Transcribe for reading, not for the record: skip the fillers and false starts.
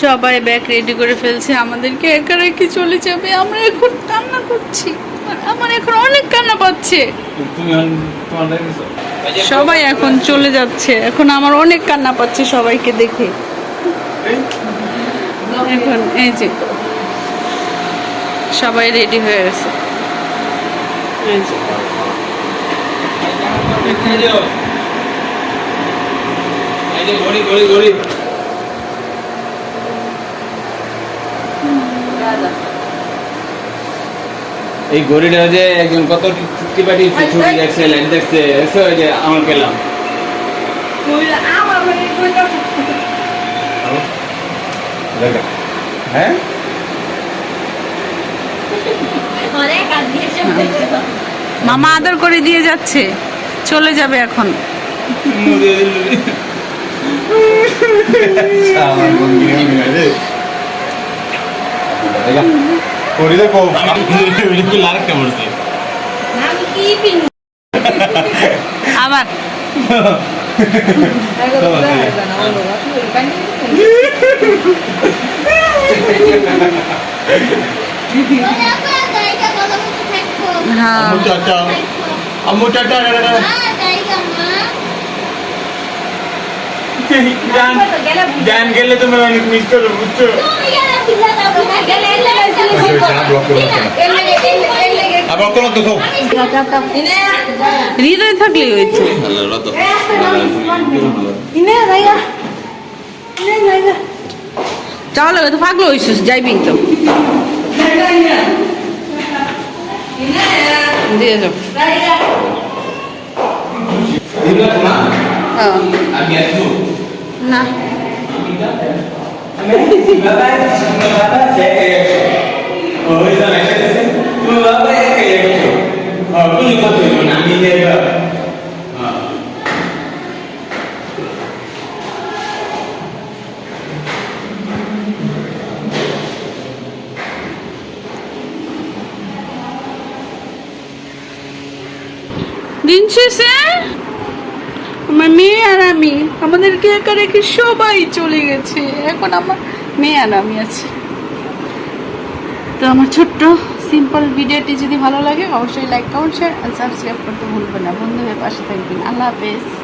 সবাই bag ready করে ফেলছে, আমাদেরকে একা রেখে চলে যাবে। আমরা এখন কান্না করছি, আমার এখন অনেক কান্না পাচ্ছে। সবাই এখন চলে যাচ্ছে, এখন আমার অনেক কান্না পাচ্ছে সবাইকে দেখে। এখন এই যে সবাই রেডি হয়ে গেছে, এই যে এই ঘড়িটা যে একজন কত চুক্তি পাঠিয়েছে, ছবি দেখছে, লাইট দেখছে, এসে ওই যে আমার পেলাম। হ্যাঁ মামা আদর করে দিয়ে যাচ্ছে, চলে যাবে এখন। আবার জ্ঞান গেলে তুমি অনেক মিস করো, বুঝছো? হৃদয় থাকলে ওই তো চাওয়া লাগে তো পাগল হইছিস, যাইবি তো দিয়ে যাও। না দিন শেষে আমার মেয়ে আর আমি, আমাদেরকে একা রেখে সবাই চলে গেছে। এখন আমার মেয়ে আর আমি আছি। তো আমার ছোট্ট সিম্পল ভিডিওটি যদি ভালো লাগে অবশ্যই লাইক, কমেন্ট, শেয়ার আর সাবস্ক্রাইব করতে ভুলবেন না। বন্ধুদের পাশে থাকবেন। আল্লাহ হাফেজ।